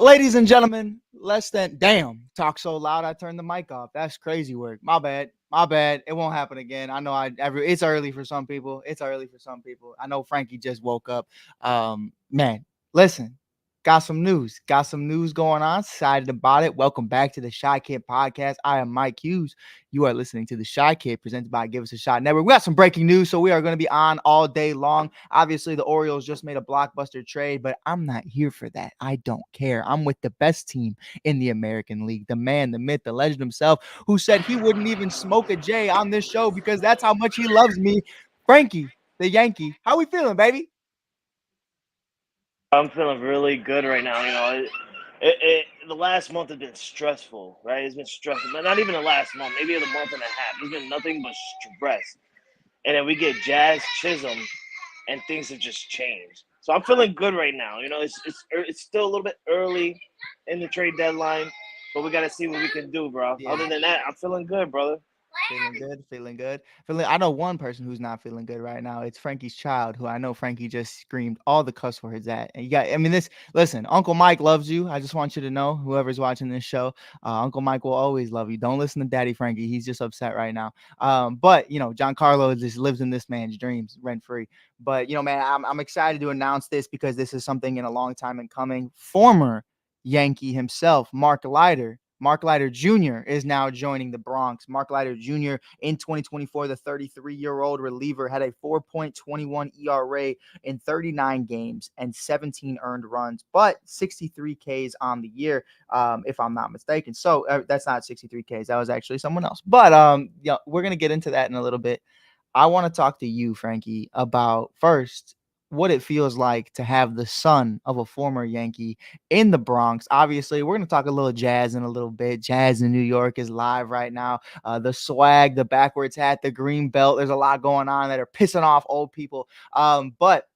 Ladies and gentlemen, talk so loud I turned the mic off. That's crazy work. My bad. My bad. It won't happen again. I know it's early for some people. I know Frankie just woke up. Man, listen. Got some news. Going on. Excited about it. Welcome back to the Shy Kid podcast. I am Mike Hughes. You are listening to the Shy Kid presented by Give Us a Shot Network. We got some breaking news, so we are going to be on all day long. Obviously, the Orioles just made a blockbuster trade, but I'm not here for that. I don't care. I'm with the best team in the American League, the man, the myth, the legend himself, who said he wouldn't even smoke a J on this show because that's how much he loves me. Frankie, the Yankee. How we feeling, baby? I'm feeling really good right now. The last month has been stressful, right? It's been stressful, but not even the last month, maybe the month and a half. It's been nothing but stress. And then we get Jazz Chisholm, and things have just changed. So I'm feeling good right now. It's still a little bit early in the trade deadline, but we got to see what we can do, bro. Yeah. Other than that, I'm feeling good, brother. Feeling good. I know one person who's not feeling good right now. It's Frankie's child, who I know Frankie just screamed all the cuss words at. And listen, Uncle Mike loves you. I just want you to know, whoever's watching this show, Uncle Mike will always love you. Don't listen to Daddy Frankie. He's just upset right now. But Giancarlo just lives in this man's dreams rent free. But man, I'm excited to announce this because this is something in a long time in coming. Former Yankee himself, Mark Leiter Jr. is now joining the Bronx. Mark Leiter Jr. in 2024, the 33-year-old reliever had a 4.21 ERA in 39 games and 17 earned runs, but 63 Ks on the year, if I'm not mistaken. So that's not 63 Ks. That was actually someone else. But we're going to get into that in a little bit. I want to talk to you, Frankie, about first what it feels like to have the son of a former Yankee in the Bronx. Obviously, we're going to talk a little Jazz in a little bit. Jazz in New York is live right now. The swag, the backwards hat, the green belt. There's a lot going on that are pissing off old people. But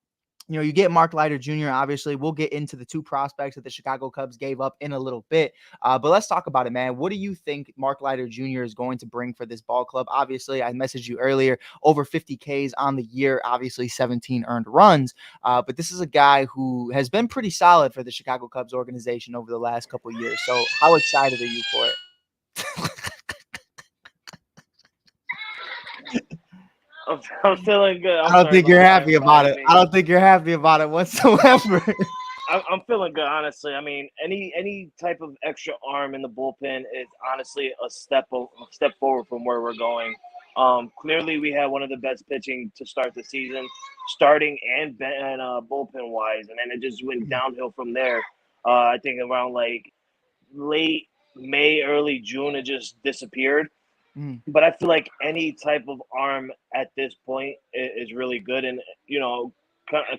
you get Mark Leiter Jr. Obviously, we'll get into the two prospects that the Chicago Cubs gave up in a little bit. But let's talk about it, man. What do you think Mark Leiter Jr. is going to bring for this ball club? Obviously, I messaged you earlier, over 50 Ks on the year, obviously 17 earned runs. But this is a guy who has been pretty solid for the Chicago Cubs organization over the last couple of years. So how excited are you for it? I'm feeling good. I don't think you're happy about it. I don't think you're happy about it whatsoever. I'm feeling good, honestly. I mean, any type of extra arm in the bullpen is honestly a step forward from where we're going. Clearly, we had one of the best pitching to start the season, starting and bullpen wise, and then it just went downhill from there. I think around like late May, early June, it just disappeared. But I feel like any type of arm at this point is really good, and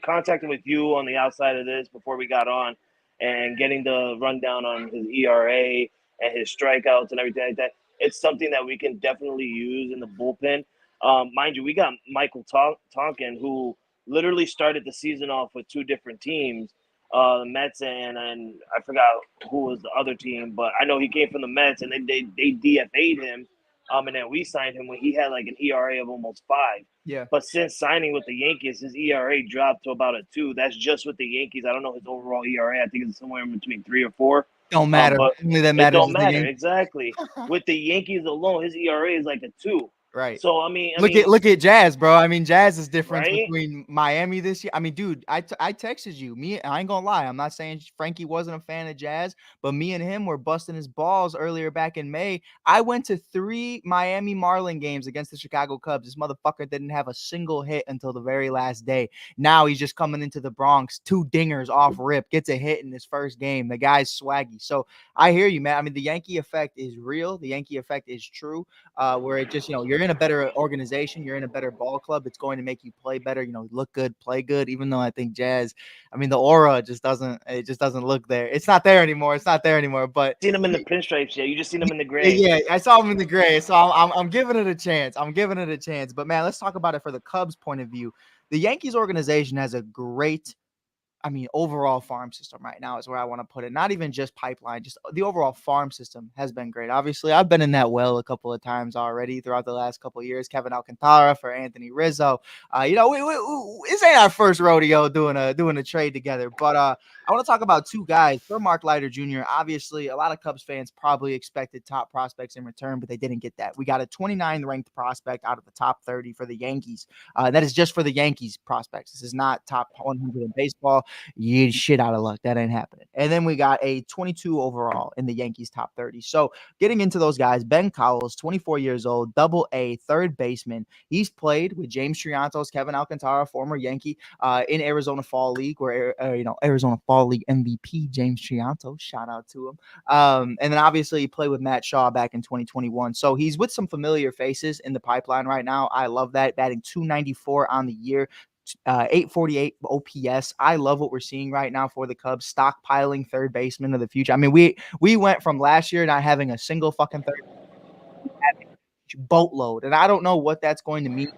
contacting with you on the outside of this before we got on and getting the rundown on his ERA and his strikeouts and everything like that, it's something that we can definitely use in the bullpen. Mind you, we got Michael Tonkin, who literally started the season off with two different teams, the Mets and I forgot who was the other team, but I know he came from the Mets, and then they DFA'd him. And then we signed him when he had like an ERA of almost 5. Yeah. But since signing with the Yankees, his ERA dropped to about a 2. That's just with the Yankees. I don't know his overall ERA. I think it's somewhere in between 3 or 4. Don't matter. But Only that it matters don't is the matter. game. Exactly. With the Yankees alone, his ERA is like a 2. Right. So I mean, Look at Jazz, bro. I mean, Jazz's difference right? between Miami this year. I mean, dude, I texted you. I ain't gonna lie. I'm not saying Frankie wasn't a fan of Jazz, but me and him were busting his balls earlier back in May. I went to 3 Miami Marlin games against the Chicago Cubs. This motherfucker didn't have a single hit until the very last day. Now he's just coming into the Bronx, 2 dingers off rip, gets a hit in his first game. The guy's swaggy. So I hear you, man. I mean, the Yankee effect is real. The Yankee effect is true. Where it just, you're in a better organization, you're in a better ball club. It's going to make you play better, look good, play good. Even though I think Jazz, I mean, the aura just doesn't look there. It's not there anymore. But Seen him in the pinstripes, yeah. You just seen him in the gray. Yeah, I saw him in the gray. So I'm giving it a chance. But man, let's talk about it for the Cubs' point of view. The Yankees organization has a great I mean, overall farm system right now is where I want to put it. Not even just pipeline, just the overall farm system has been great. Obviously, I've been in that well a couple of times already throughout the last couple of years. Kevin Alcantara for Anthony Rizzo. This ain't our first rodeo doing a trade together. But I want to talk about two guys for Mark Leiter Jr. Obviously, a lot of Cubs fans probably expected top prospects in return, but they didn't get that. We got a 29th ranked prospect out of the top 30 for the Yankees. That is just for the Yankees prospects. This is not top 100 in baseball. You shit out of luck. That ain't happening. And then we got a 22 overall in the Yankees top 30. So getting into those guys, Ben Cowles, 24 years old, double A, third baseman. He's played with James Triantos, Kevin Alcantara, former Yankee, in Arizona Fall League, where Arizona Fall League MVP James Triantos, shout out to him. And then obviously he played with Matt Shaw back in 2021. So he's with some familiar faces in the pipeline right now. I love that. Batting 294 on the year. 848 OPS. I love what we're seeing right now for the Cubs, stockpiling third baseman of the future. I mean, we went from last year not having a single fucking third boatload, and I don't know what that's going to mean.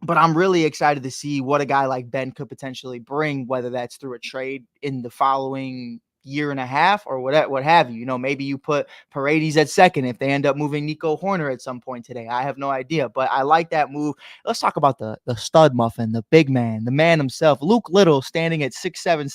But I'm really excited to see what a guy like Ben could potentially bring, whether that's through a trade in the following year and a half or what have you. Maybe you put Paredes at second if they end up moving Nico Horner at some point today. I have no idea, but I like that move. Let's talk about the stud muffin, the big man, the man himself. Luke Little, standing at 6'7",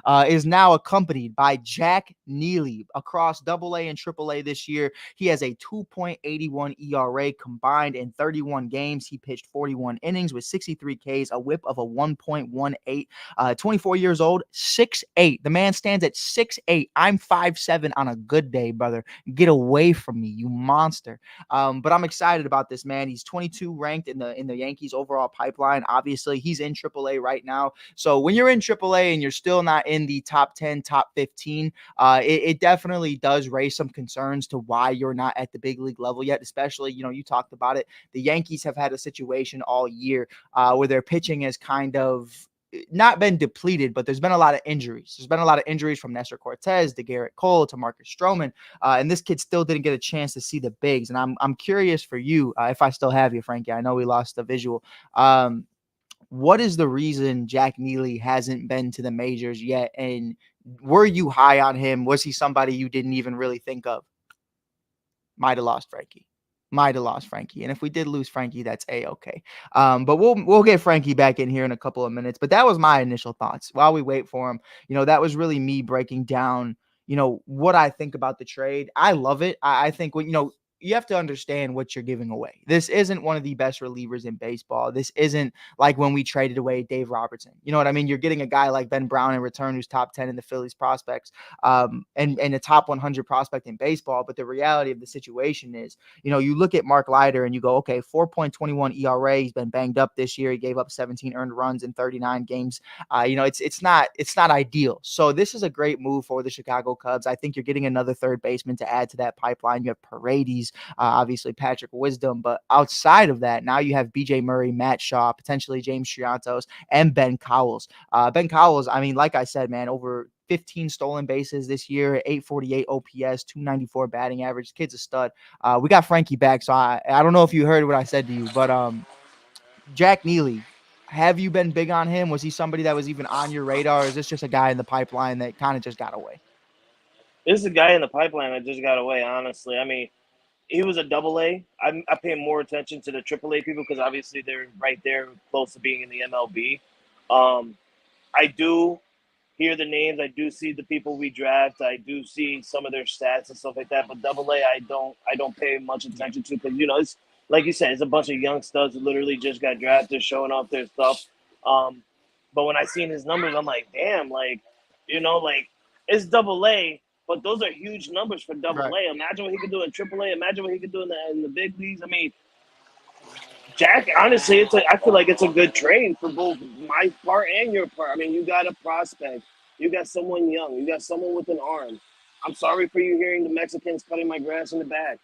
6'8", is now accompanied by Jack Neely across AA and AAA this year. He has a 2.81 ERA combined in 31 games. He pitched 41 innings with 63 Ks, a whip of a 1.18. 24 years old, 6'8". The man stands at 6'8". I'm 5'7" on a good day, brother. Get away from me, you monster. But I'm excited about this man. He's 22 ranked in the Yankees overall pipeline. Obviously, he's in AAA right now. So when you're in AAA and you're still not in the top 10, top 15, it definitely does raise some concerns to why you're not at the big league level yet. Especially, you talked about it. The Yankees have had a situation all year where their pitching has kind of not been depleted, but there's been a lot of injuries. There's been a lot of injuries from Nestor Cortez to Garrett Cole to Marcus Stroman, and this kid still didn't get a chance to see the bigs. And I'm curious for you, if I still have you, Frankie. I know we lost the visual. What is the reason Jack Neely hasn't been to the majors yet? And were you high on him? Was he somebody you didn't even really think of? Might have lost Frankie. And if we did lose Frankie, that's A-okay. But we'll get Frankie back in here in a couple of minutes. But that was my initial thoughts while we wait for him. That was really me breaking down, what I think about the trade. I love it. I think when, you have to understand what you're giving away. This isn't one of the best relievers in baseball. This isn't like when we traded away Dave Robertson. You know what I mean? You're getting a guy like Ben Brown in return who's top 10 in the Phillies prospects, and a top 100 prospect in baseball. But the reality of the situation is, you look at Mark Leiter and you go, okay, 4.21 ERA. He's been banged up this year. He gave up 17 earned runs in 39 games. It's not ideal. So this is a great move for the Chicago Cubs. I think you're getting another third baseman to add to that pipeline. You have Paredes, obviously Patrick Wisdom, but outside of that, now you have BJ Murray, Matt Shaw, potentially James Triantos, and Ben Cowles. Ben Cowles, I mean, like I said, man, over 15 stolen bases this year, 848 OPS, 294 batting average. Kid's a stud. We got Frankie back, so I don't know if you heard what I said to you, but Jack Neely, have you been big on him? Was he somebody that was even on your radar? Or is this just a guy in the pipeline that kind of just got away? This is a guy in the pipeline that just got away, honestly. I mean, he was a double A. I pay more attention to the triple A people because obviously they're right there close to being in the MLB. I do hear the names. I do see the people we draft. I do see some of their stats and stuff like that. But double A, I don't pay much attention to because it's like you said, it's a bunch of young studs who literally just got drafted, showing off their stuff. But when I seen his numbers, I'm like, damn, like it's double A. But those are huge numbers for double Right. A. Imagine what he could do in triple A. Imagine what he could do in the big leagues. I mean, Jack, honestly, I feel like it's a good trade for both my part and your part. I mean, you got a prospect. You got someone young. You got someone with an arm. I'm sorry for you hearing the Mexicans cutting my grass in the back.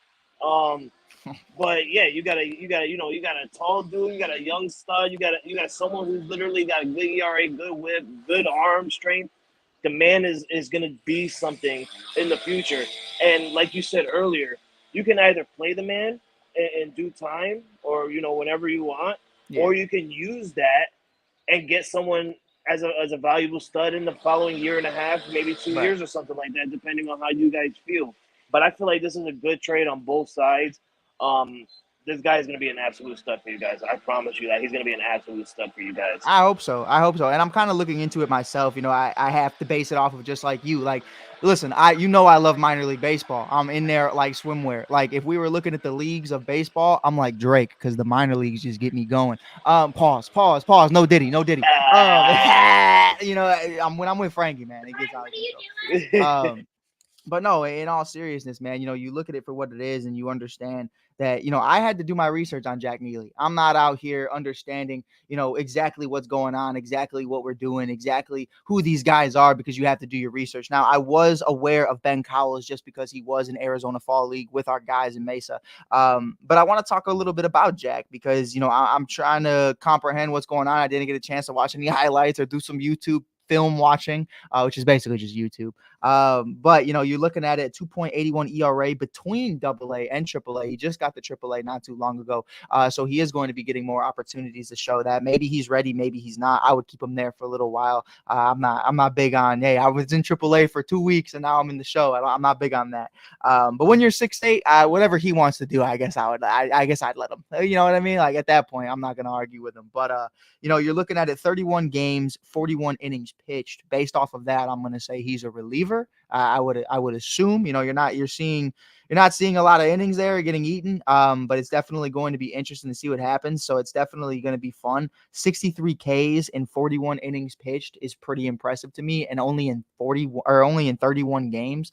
But yeah, you got a tall dude, you got a young stud, you got someone who's literally got a good ERA, good whip, good arm strength. The man is going to be something in the future. And like you said earlier, you can either play the man in due time, or whenever you want, Yeah. or you can use that and get someone as a valuable stud in the following year and a half, maybe two Right. years or something like that, depending on how you guys feel. But I feel like this is a good trade on both sides. Um, this guy is going to be an absolute stud for you guys. I promise you that he's going to be an absolute stud for you guys. I hope so. I hope so. And I'm kind of looking into it myself. I have to base it off of just like you. Like, listen, I love minor league baseball. I'm in there like swimwear. Like, if we were looking at the leagues of baseball, I'm like Drake because the minor leagues just get me going. Pause. No Diddy, no Diddy. When I'm with Frankie, man, it gets out of control. Um, but no, in all seriousness, man, you look at it for what it is and you understand that, I had to do my research on Jack Neely. I'm not out here understanding, exactly what's going on, exactly what we're doing, exactly who these guys are, because you have to do your research. Now, I was aware of Ben Cowles just because he was in Arizona Fall League with our guys in Mesa. But I want to talk a little bit about Jack because, I'm trying to comprehend what's going on. I didn't get a chance to watch any highlights or do some YouTube film watching, which is basically just YouTube. But you're looking at it 2.81 ERA between AA and AAA. He just got the AAA not too long ago. So he is going to be getting more opportunities to show that. Maybe he's ready, maybe he's not. I would keep him there for a little while. I'm not big on, hey, I was in AAA for 2 weeks and now I'm in the show. I'm not big on that. But when you're 6'8", whatever he wants to do, I guess I'd let him. You know what I mean? Like at that point, I'm not gonna argue with him. But you're looking at it 31 games, 41 innings pitched. Based off of that, I'm gonna say he's a reliever. I would assume, you're not seeing a lot of innings there getting eaten. But it's definitely going to be interesting to see what happens. So it's definitely going to be fun. 63 Ks in 41 innings pitched is pretty impressive to me, and only in 31 games.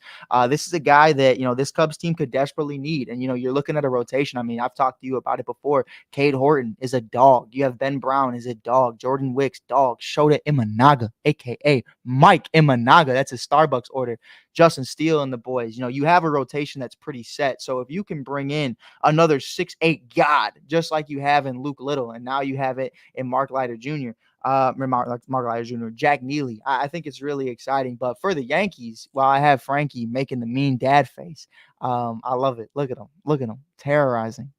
This is a guy that this Cubs team could desperately need. And you're looking at a rotation. I mean, I've talked to you about it before. Cade Horton is a dog. You have Ben Brown is a dog. Jordan Wicks, dog. Shota Imanaga, aka Mike Imanaga. That's a Starbucks order. Justin Steele and the boys. You have a rotation that's pretty set. So if you can bring in another 6'8" god, just like you have in Luke Little, and now you have it in Mark Leiter Jr., Mark Leiter Jr., Jack Neely, I think it's really exciting. But for the Yankees, while I have Frankie making the mean dad face, I love it. Look at him. Look at him. Terrorizing.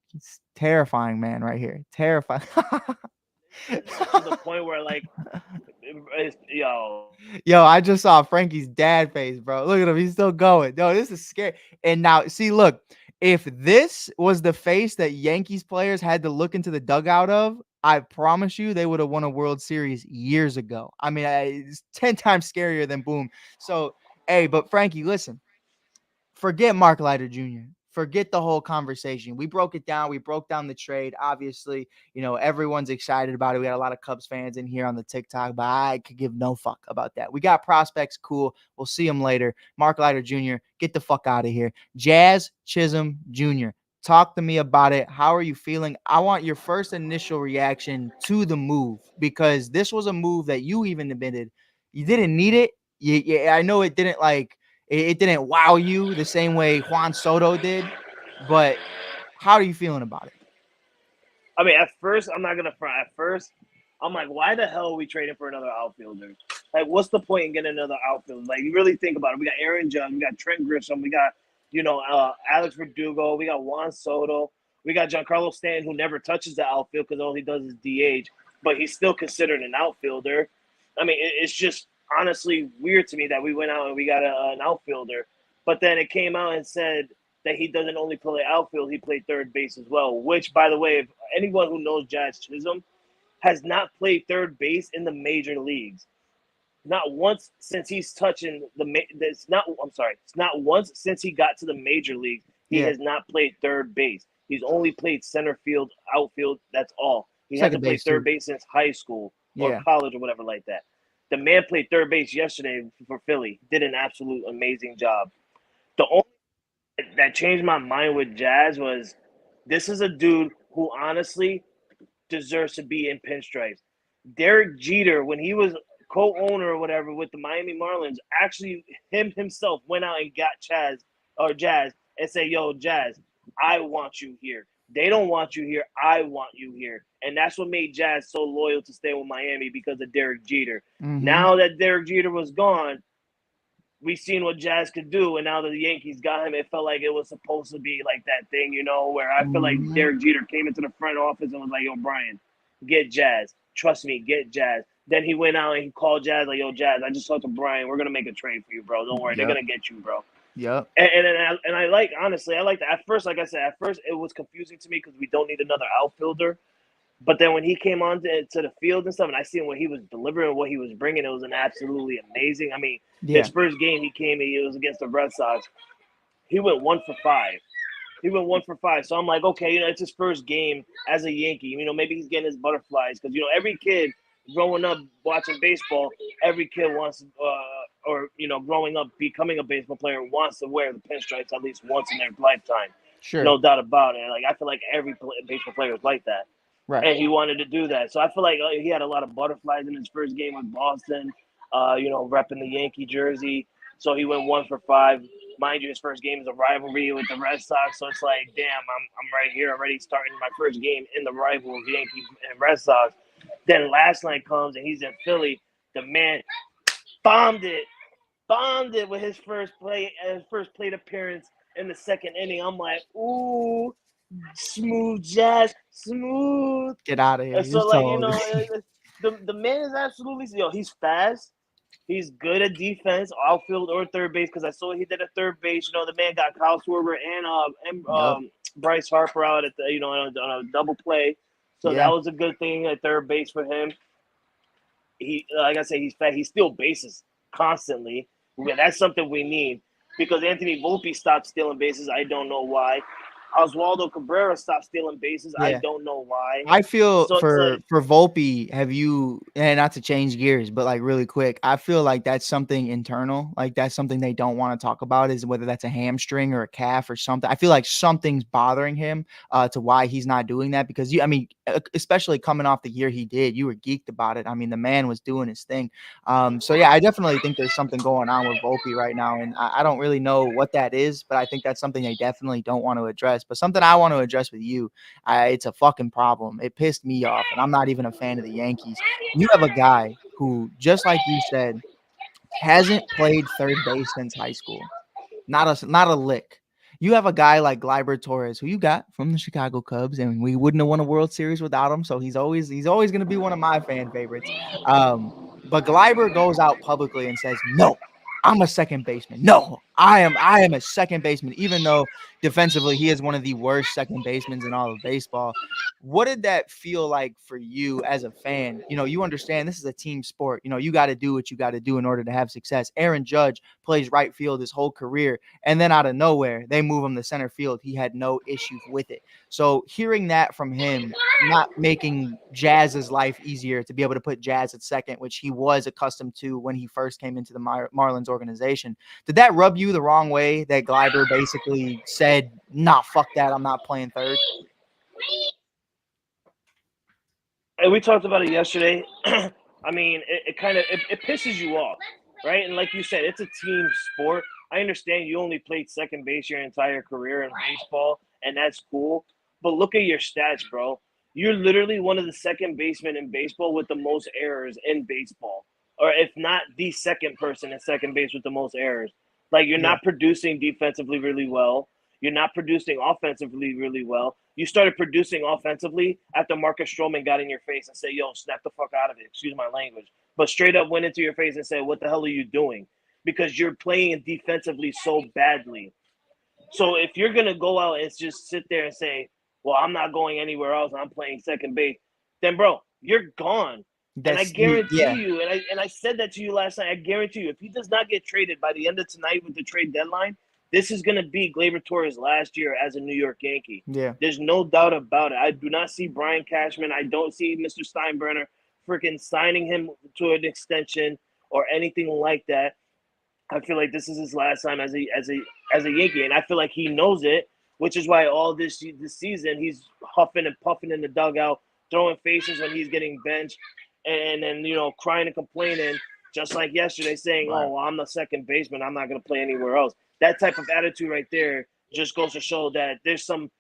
He's terrifying, man, right here. Terrifying. To the point where yo, Yo, I just saw Frankie's dad face, bro. Look at him. He's still going. Yo, this is scary. And now, see, look, if this was the face that Yankees players had to look into the dugout of, I promise you they would have won a World Series years ago. I mean, it's 10 times scarier than Boom. So, hey, but Frankie, listen, forget Mark Leiter Jr. Forget the whole conversation. We broke it down. We broke down the trade. Obviously, everyone's excited about it. We got a lot of Cubs fans in here on the TikTok, but I could give no fuck about that. We got prospects. Cool. We'll see them later. Mark Leiter Jr., get the fuck out of here. Jazz Chisholm Jr., talk to me about it. How are you feeling? I want your first initial reaction to the move, because this was a move that you even admitted you didn't need it. I know it didn't it didn't wow you the same way Juan Soto did, but how are you feeling about it? I mean, at first, I'm not gonna front. At first, I'm like, why the hell are we trading for another outfielder? Like, what's the point in getting another outfielder? Like, you really think about it. We got Aaron Judge, we got Trent Grisham, we got Alex Verdugo, we got Juan Soto, we got Giancarlo Stanton, who never touches the outfield because all he does is DH, but he's still considered an outfielder. I mean, it's just honestly weird to me that we went out and we got an outfielder, but then it came out and said that he doesn't only play outfield, he played third base as well. Which, by the way, if anyone who knows Jazz Chisholm has not played third base in the major leagues. Not once since he's touching it's not. I'm sorry. It's not once since he got to the major league. He Yeah, has not played third base. He's only played center field, outfield. That's all. He second hasn't played base third too. base since high school or Yeah, college or whatever like that. The man played third base yesterday for Philly. Did an absolute amazing job. The only that changed my mind with Jazz was this is a dude who honestly deserves to be in pinstripes. Derek Jeter, when he was co-owner or whatever with the Miami Marlins, actually himself went out and got Jazz and say, "Yo, Jazz, I want you here. They don't want you here. I want you here." And that's what made Jazz so loyal to stay with Miami because of Derek Jeter. mm-hmm. Now that Derek Jeter was gone, we seen what Jazz could do, and now that the Yankees got him, it felt like it was supposed to be like that thing, where I feel like Mhm. Derek Jeter came into the front office and was like, "Yo, Brian, get Jazz. Trust me, get Jazz." Then he went out and he called Jazz like, "Yo, Jazz, I just talked to Brian. We're gonna make a trade for you, bro. Don't worry, they're Yep. gonna get you, bro." Yep. And I like, honestly, I like that. At first, like I said, at first it was confusing to me because we don't need another outfielder. But then when he came on to the field and stuff, and I seen what he was delivering, what he was bringing, it was an absolutely amazing. I mean, his Yeah. first game he came in, it was against the Red Sox. He went 1 for 5. He went 1 for 5. So I'm like, okay, it's his first game as a Yankee. Maybe he's getting his butterflies because every kid growing up watching baseball, every kid wants, or growing up becoming a baseball player wants to wear the pinstripes at least once in their lifetime. Sure. No doubt about it. Like I feel like every baseball player is like that, Right. and he wanted to do that. So I feel like he had a lot of butterflies in his first game with Boston. Repping the Yankee jersey. So he went 1 for 5. Mind you, his first game is a rivalry with the Red Sox, so it's like, damn, I'm right here already starting my first game in the rival of Yankees and Red Sox. Then last night comes and he's in Philly. The man bombed it with his first plate appearance in the second inning. I'm like, ooh, smooth Jazz, smooth. Get out of here. And You're so so like old. the man is absolutely he's fast. He's good at defense, outfield or third base. Because I saw he did at third base. The man got Cowles and Yep. Bryce Harper out at the on a double play. So that Yeah. was a good thing at third base for him. He, like I say, he's fast. He steals bases constantly. That's something we need because Anthony Volpe stopped stealing bases. I don't know why. Oswaldo Cabrera stopped stealing bases. I Yeah. don't know why. I feel So it's like, for Volpe, have you, and not to change gears, but like really quick, I feel like that's something internal. Like that's something they don't want to talk about, is whether that's a hamstring or a calf or something. I feel like something's bothering him to why he's not doing that, because especially coming off the year he did, you were geeked about it. I mean, the man was doing his thing. So yeah, I definitely think there's something going on with Volpe right now, and I don't really know what that is, but I think that's something they definitely don't want to address. But something I want to address with you, it's a fucking problem. It pissed me off, and I'm not even a fan of the Yankees. You have a guy who, just like you said, hasn't played third base since high school. Not a lick. You have a guy like Gleyber Torres, who you got from the Chicago Cubs, and we wouldn't have won a World Series without him. So he's always going to be one of my fan favorites. But Gleyber goes out publicly and says, "No, I'm a second baseman. No, I am a second baseman," even though defensively he is one of the worst second basemen in all of baseball. What did that feel like for you as a fan? You understand this is a team sport. You got to do what you got to do in order to have success. Aaron Judge plays right field his whole career, and then out of nowhere, they move him to center field. He had no issues with it. So hearing that from him, not making Jazz's life easier to be able to put Jazz at second, which he was accustomed to when he first came into the Marlins organization, did that rub you the wrong way that Gleyber basically said, "Nah, fuck that, I'm not playing third"? and we talked about it yesterday. I mean, it kind of it pisses you off, right? And like you said, it's a team sport. I understand you only played second base your entire career in baseball, and that's cool. But look at your stats, bro. You're literally one of the second basemen in baseball with the most errors in baseball, or if not the second person in second base with the most errors. Like you're Yeah. not producing defensively really well. You're not producing offensively really well. You started producing offensively after Marcus Stroman got in your face and said, "Yo, snap the fuck out of it." Excuse my language, but straight up went into your face and said, "What the hell are you doing?" Because you're playing defensively so badly. So if you're gonna go out and just sit there and say, "Well, I'm not going anywhere else. I'm playing second base," then bro, you're gone. And I That's you. guarantee Yeah. you, and I said that to you last night. I guarantee you, if he does not get traded by the end of tonight with the trade deadline, this is going to be Gleyber Torres' last year as a New York Yankee. Yeah. There's no doubt about it. I do not see Brian Cashman. I don't see Mr. Steinbrenner freaking signing him to an extension or anything like that. I feel like this is his last time as a Yankee, and I feel like he knows it, which is why all this season he's huffing and puffing in the dugout, throwing faces when he's getting benched, and then crying and complaining, just like yesterday, saying, Right. "Oh, well, I'm the second baseman. I'm not going to play anywhere else." That type of attitude right there just goes to show that there's some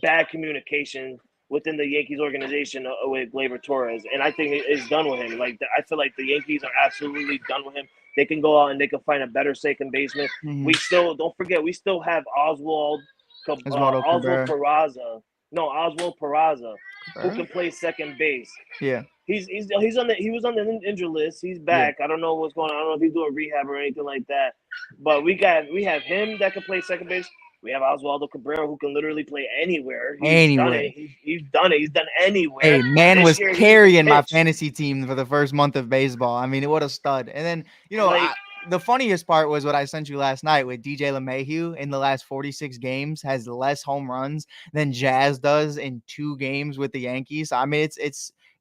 bad communication within the Yankees organization with Gleyber Torres, and I think it's done with him. Like I feel like the Yankees are absolutely done with him. they can go out and they can find a better second baseman. We Mm-hmm. still don't forget we still have Oswaldo Oswald Cabrera. Peraza. No, Oswald Peraza, who Cabrera? can play second base. Yeah. He was on the injured list. He's Yeah. back. I don't know what's going on. I don't know if he's doing rehab or anything like that. But we have him that can play second base. We have Oswaldo Cabrera who can literally play anywhere. He's done it. Anywhere. He's done it. He's done anywhere. Hey, man This was year he even carrying my pitched. fantasy team for the first month of baseball. I mean, what a stud. And then, Like the funniest part was what I sent you last night with DJ LeMahieu in the last 46 games has less home runs than Jazz does in 2 games with the Yankees. I mean,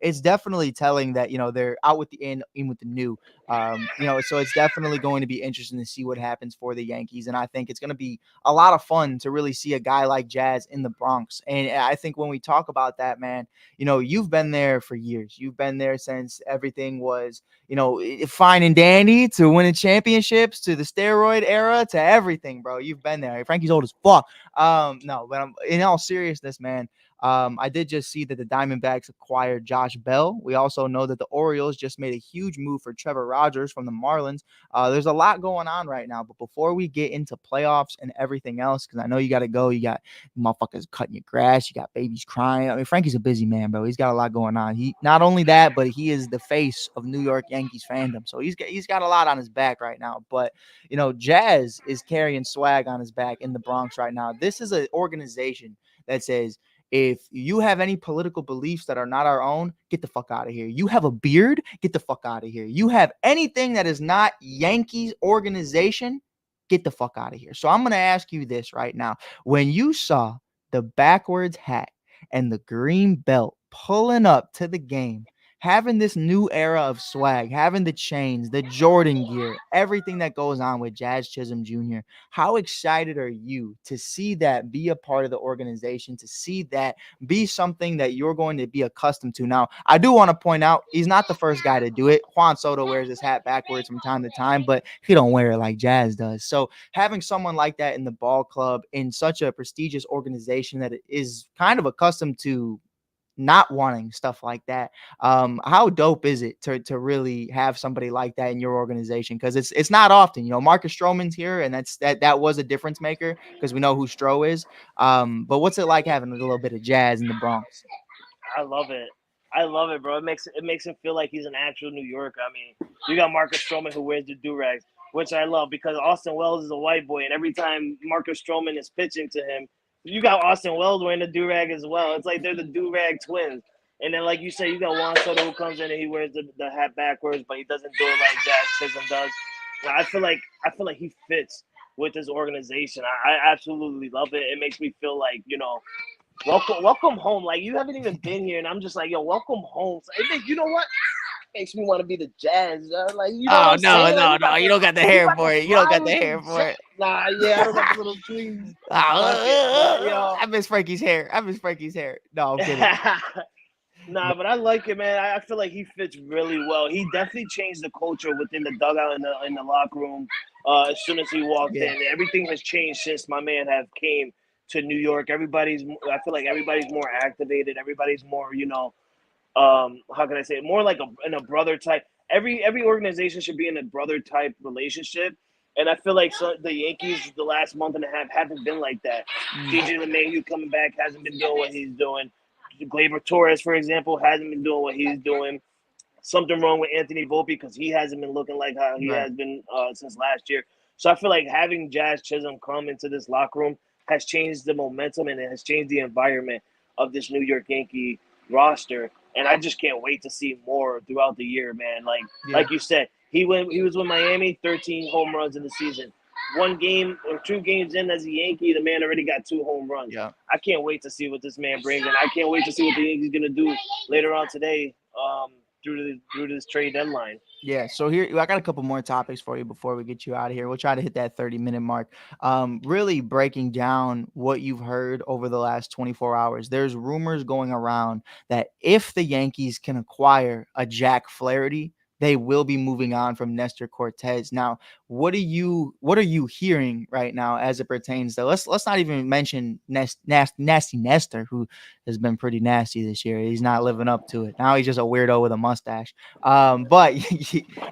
it's definitely telling that, they're out with the in with the new. So it's definitely going to be interesting to see what happens for the Yankees. And I think it's going to be a lot of fun to really see a guy like Jazz in the Bronx. And I think when we talk about that, man, you've been there for years. You've been there since everything was, fine and dandy, to winning championships, to the steroid era, to everything, bro. You've been there. Frankie's old as fuck. No, but in all seriousness, man. I did just see that the Diamondbacks acquired Josh Bell. We also know that the Orioles just made a huge move for Trevor Rogers from the Marlins. There's a lot going on right now. But before we get into playoffs and everything else, because I know you got to go, you got motherfuckers cutting your grass, you got babies crying. I mean, Frankie's a busy man, bro. He's got a lot going on. He not only that, but he is the face of New York Yankees fandom. So he's got a lot on his back right now. But Jazz is carrying swag on his back in the Bronx right now. This is an organization that says, if you have any political beliefs that are not our own, get the fuck out of here. You have a beard, get the fuck out of here. You have anything that is not Yankees organization, get the fuck out of here. So I'm going to ask you this right now. When you saw the backwards hat and the green belt pulling up to the game, having this new era of swag, having the chains, the Jordan gear, everything that goes on with Jazz Chisholm Jr., how excited are you to see that be a part of the organization, to see that be something that you're going to be accustomed to? Now, I do want to point out, he's not the first guy to do it. Juan Soto wears his hat backwards from time to time, but he don't wear it like Jazz does. So having someone like that in the ball club, in such a prestigious organization that is kind of accustomed to not wanting stuff like that. How dope is it to really have somebody like that in your organization? Because it's not often. Marcus Stroman's here, and that was a difference maker because we know who Stroh is. But what's it like having a little bit of Jazz in the Bronx? I love it. I love it, bro. It makes him feel like he's an actual New Yorker. I mean, you got Marcus Stroman who wears the do rags, which I love because Austin Wells is a white boy, and every time Marcus Stroman is pitching to him, you got Austin Wells wearing the do rag as well. It's like they're the do rag twins. And then, like you say, you got Juan Soto who comes in and he wears the hat backwards, but he doesn't do it like Jazz Chisholm does. And I feel like he fits with this organization. I absolutely love it. It makes me feel like welcome home. Like you haven't even been here, and I'm just like, yo, welcome home. So, you know what? Makes me want to be the Jazz. Like you know what Oh I'm no, saying? Like no, no! You don't got the we hair about to for it. You don't fly got the with the hair for Jazz. it. Nah, yeah, I don't got the little tweeds. Fuck it, but I miss Frankie's hair. No, I'm kidding. nah, but I like it, man. I feel like he fits really well. He definitely changed the culture within the dugout in the locker room. As soon as he walked Yeah, in, everything has changed since my man have came to New York. I feel like everybody's more activated. Everybody's more, how can I say it? More like in a brother type. Every organization should be in a brother type relationship, and I feel like the Yankees the last month and a half haven't been like that. mm, DJ LeMahieu coming back hasn't been doing what he's doing. Gleyber Torres, for example, hasn't been doing what he's doing. Something wrong with Anthony Volpe because he hasn't been looking like how he right. has been since last year. So I feel like having Jazz Chisholm come into this locker room has changed the momentum and it has changed the environment of this New York Yankee roster. And I just can't wait to see more throughout the year, man. Yeah, Like you said, he was with Miami, 13 home runs in the season. 1 game or 2 games in as a Yankee, the man already got 2 home runs. yeah. I can't wait to see what this man brings, and I can't wait to see what the Yankees gonna do later on today. Through this trade deadline. Yeah, so here I got a couple more topics for you before we get you out of here. We'll try to hit that 30-minute mark. Really breaking down what you've heard over the last 24 hours. There's rumors going around that if the Yankees can acquire a Jack Flaherty, they will be moving on from Nestor Cortez. Now, what are you hearing right now as it pertains to, let's not even mention nasty Nestor, who has been pretty nasty this year. He's not living up to it. Now he's just a weirdo with a mustache. But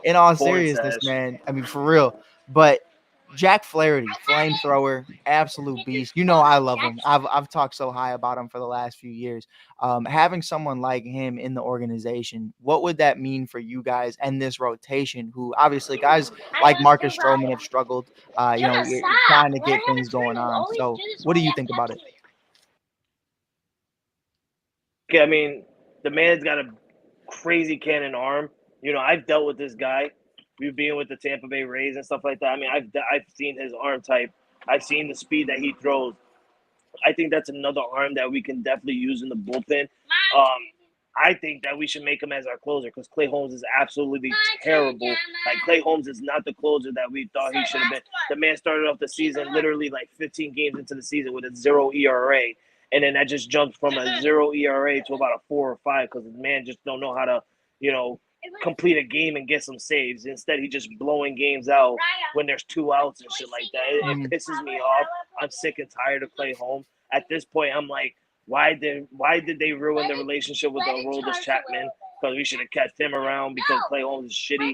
in all Porn seriousness, stash. man, I mean for real. But Jack Flaherty, flamethrower, absolute beast. You know I love him. I've talked so high about him for the last few years. Having someone like him in the organization, what would that mean for you guys and this rotation? Who obviously guys like Marcus Stroman have struggled, trying to get things going on. So, what do you think about it? Okay, I mean, the man's got a crazy cannon arm. I've dealt with this guy. We've been with the Tampa Bay Rays and stuff like that. I mean, I've seen his arm type. I've seen the speed that he throws. I think that's another arm that we can definitely use in the bullpen. Um, I think that we should make him as our closer because Clay Holmes is absolutely terrible. Like Clay Holmes is not the closer that we thought he should have been. The man started off the season literally like 15 games into the season with a 0 ERA, and then that just jumped from a 0 ERA to about a 4 or 5 because the man just don't know how to, you know, complete a game and get some saves. Instead, he just blowing games out when there's 2 outs and shit like that. It Mm, pisses me off. I'm sick and tired of Clay Holmes. At this point, I'm like, why did they ruin the relationship with the Aroldis Chapman? Because we should have kept him around because Clay Holmes is shitty.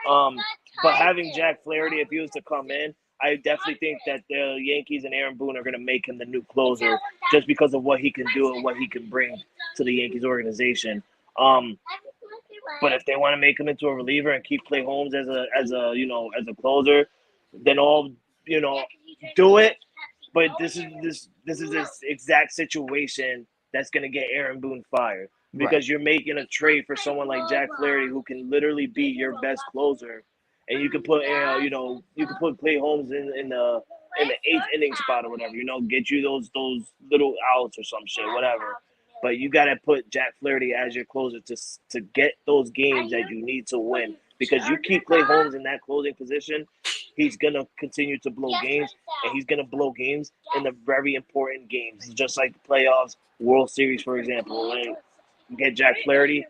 Um, but having Jack Flaherty, if he was to come in, I definitely think that the Yankees and Aaron Boone are going to make him the new closer just because of what he can do and what he can bring to the Yankees organization. Um, but if they want to make him into a reliever and keep Clay Holmes as a closer, then all you know do it. But this is this exact situation that's gonna get Aaron Boone fired right. because you're making a trade for someone like Jack Flaherty who can literally be your best closer, and you can put Clay Holmes in the eighth inning spot or whatever. Get you those little outs or some shit, whatever. But you got to put Jack Flaherty as your closer to get those games that you need to win. Because you keep Clay Holmes in that closing position, he's gonna continue to blow games, and he's gonna blow games in the very important games, just like playoffs, World Series, for example. When you get Jack Flaherty,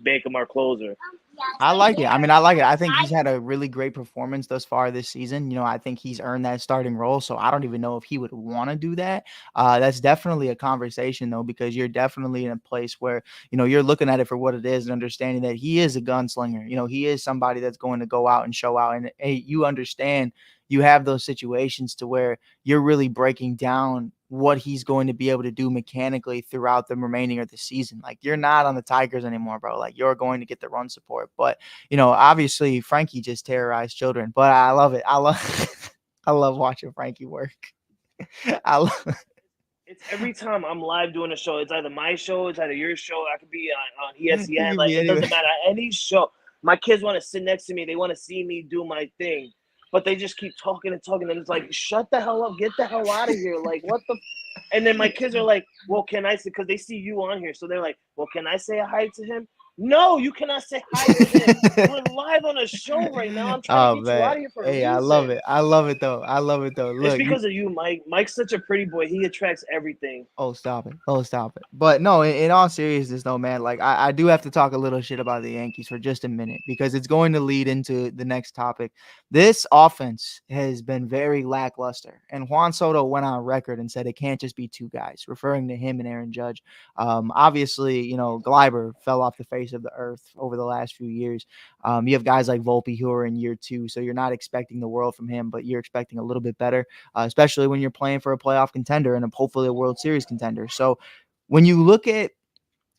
make him our closer. I like it. I mean, I like it. I think he's had a really great performance thus far this season. I think he's earned that starting role. So I don't even know if he would want to do that. That's definitely a conversation though, because you're definitely in a place where, you're looking at it for what it is and understanding that he is a gunslinger. He is somebody that's going to go out and show out. And hey, you understand you have those situations to where you're really breaking down what he's going to be able to do mechanically throughout the remaining of the season. Like you're not on the Tigers anymore, bro. Like you're going to get the run support. But obviously Frankie just terrorized children. But I love it. I love I love watching Frankie work. I love It's every time I'm live doing a show. It's either my show, it's either your show. I could be on it ESPN. could Like be it anyway. doesn't matter. Any show. My kids want to sit next to me. They want to see me do my thing, but they just keep talking and talking. And it's like, shut the hell up. Get the hell out of here. Like what the. And then my kids are like, well, can I say, because they see you on here. So they're like, well, can I say a hi to him? No, you cannot say hi to him. We're live on a show right now. I'm trying to Oh get you out man. of here for a Hey, I love reason. it. I love it though. I love it though. It's Look, you because of you, Mike. Mike's such a pretty boy. He attracts everything. Oh, stop it. Oh, stop it. But no, in all seriousness, though, man, like I do have to talk a little shit about the Yankees for just a minute because it's going to lead into the next topic. This offense has been very lackluster. And Juan Soto went on record and said it can't just be two guys, referring to him and Aaron Judge. Obviously, Gleiber fell off the face of the earth over the last few years. You have guys like Volpe who are in year two, so you're not expecting the world from him, but you're expecting a little bit better, especially when you're playing for a playoff contender and hopefully a World Series contender. So when you look at,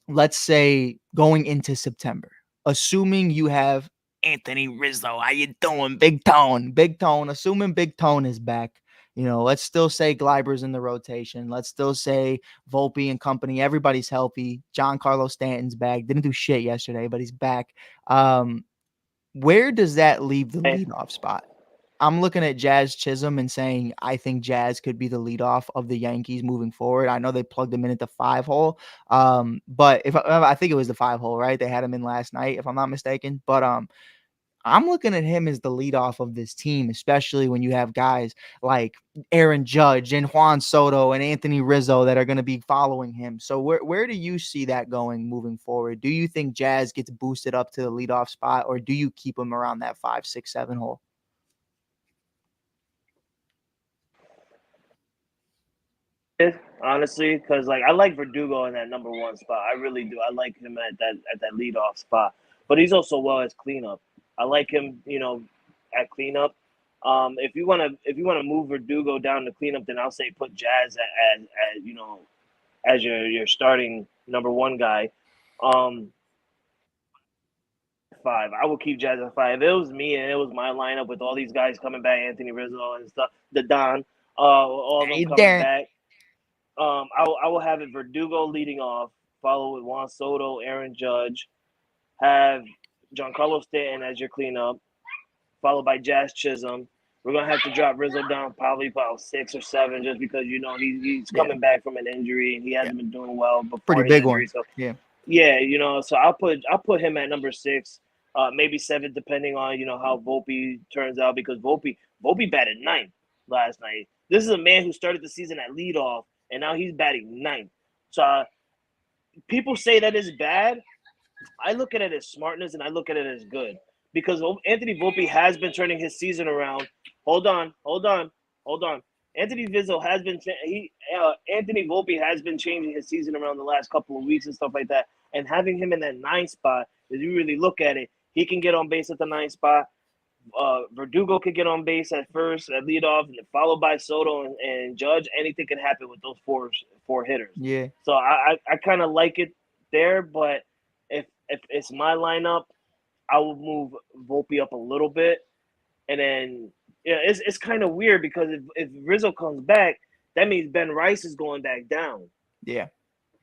let's say, going into September, assuming you have Anthony Rizzo, how you doing, Big Tone, assuming Big Tone is back. Let's still say Gleiber's in the rotation. Let's still say Volpe and company. Everybody's healthy. John Carlos Stanton's back. Didn't do shit yesterday, but he's back. Where does that leave the leadoff spot? I'm looking at Jazz Chisholm and saying I think Jazz could be the leadoff of the Yankees moving forward. I know they plugged him in at the 5 hole, but if I think it was the 5 hole, right? They had him in last night, if I'm not mistaken. But I'm looking at him as the leadoff of this team, especially when you have guys like Aaron Judge and Juan Soto and Anthony Rizzo that are going to be following him. So where do you see that going moving forward? Do you think Jazz gets boosted up to the leadoff spot, or do you keep him around that 5, 6, 7 hole? Honestly, because like I like Verdugo in that number one spot. I really do. I like him at that leadoff spot. But he's also well as cleanup. I like him, at cleanup. If you wanna move Verdugo down to cleanup, then I'll say put Jazz as your starting number one guy. Um, Five. I will keep Jazz at five. If it was me and it was my lineup with all these guys coming back, Anthony Rizzo and stuff, the Don, all of them Hey, coming Darren. back. I will have it Verdugo leading off, followed with Juan Soto, Aaron Judge, have Giancarlo Stanton as your cleanup, followed by Jazz Chisholm. We're gonna have to drop Rizzo down probably about 6 or 7, just because he's Yeah. coming back from an injury and he hasn't been doing well Pretty before his big injury. one. So Yeah. yeah, so I'll put him at number 6, maybe 7, depending on how Volpe turns out, because Volpe batted ninth last night. This is a man who started the season at leadoff and now he's batting ninth. So people say that is bad. I look at it as smartness and I look at it as good, because Anthony Volpe has been turning his season around. Hold on. Anthony Vizzo has been Anthony Volpe has been changing his season around the last couple of weeks and stuff like that. And having him in that 9th spot, as you really look at it, he can get on base at the 9th spot. Verdugo could get on base at first, at leadoff, and then followed by Soto and Judge. Anything can happen with those four hitters. Yeah. So I kind of like it there, but if it's my lineup, I will move Volpe up a little bit, and then it's kind of weird, because if Rizzo comes back, that means Ben Rice is going back down. Yeah.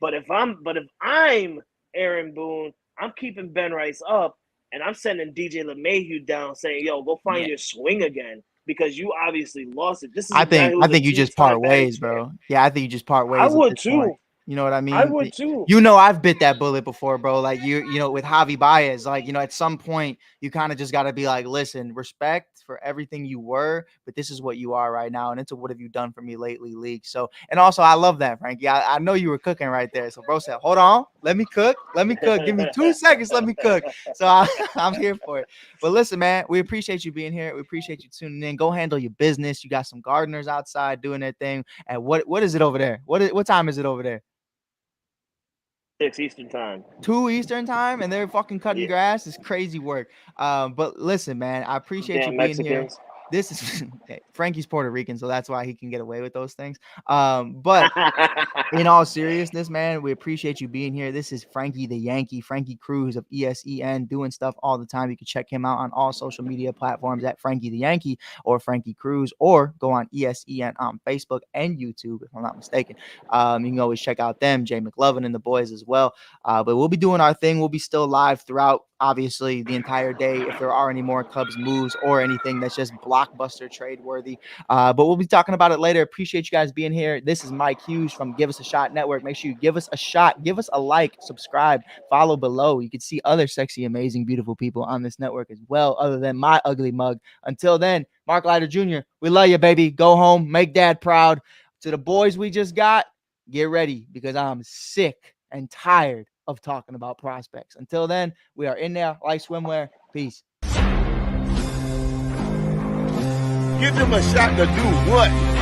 But if I'm Aaron Boone, I'm keeping Ben Rice up, and I'm sending DJ LeMahieu down, saying, "Yo, go find Yeah. your swing again, because you obviously lost it." This is I a guy think who I was a think you just two-time part batting ways, champ. bro. Yeah, I think you just part I ways at would this point. too. You know what I I mean? would too. I've bit that bullet before, bro. Like with Javi Baez, like, at some point you kind of just got to be like, listen, respect for everything you were, but this is what you are right now. And it's a what have you done for me lately league. So, and also I love that, Frankie. I know you were cooking right there. So bro said, hold on, let me cook. Let me cook. Give me 2 seconds. Let me cook. So I'm here for it. But listen, man, we appreciate you being here. We appreciate you tuning in. Go handle your business. You got some gardeners outside doing their thing. And what is it over there? What time is it over there? 6 Eastern time. 2 Eastern time, and they're fucking cutting Yeah, grass. It's crazy work. But listen, man, I appreciate you damn being here. Mexicans. This is Frankie's Puerto Rican, so that's why he can get away with those things. But in all seriousness, man, we appreciate you being here. This is Frankie the Yankee, Frankie Cruz of ESEN, doing stuff all the time. You can check him out on all social media platforms at Frankie the Yankee or Frankie Cruz, or go on ESEN on Facebook and YouTube, if I'm not mistaken. You can always check out them, Jay McLovin and the boys as well. But we'll be doing our thing. We'll be still live throughout, obviously, the entire day if there are any more Cubs moves or anything that's just blockbuster trade worthy. But we'll be talking about it later. Appreciate you guys being here. This is Mike Hughes from Give Us a Shot Network. Make sure you give us a shot, give us a like, subscribe, follow below. You can see other sexy, amazing, beautiful people on this network as well, other than my ugly mug. Until then, Mark Leiter Jr., we love you, baby. Go home, make dad proud. To the boys we just got, get ready, because I'm sick and tired of talking about prospects. Until then, we are in there like swimwear. Peace. Give them a shot to do what?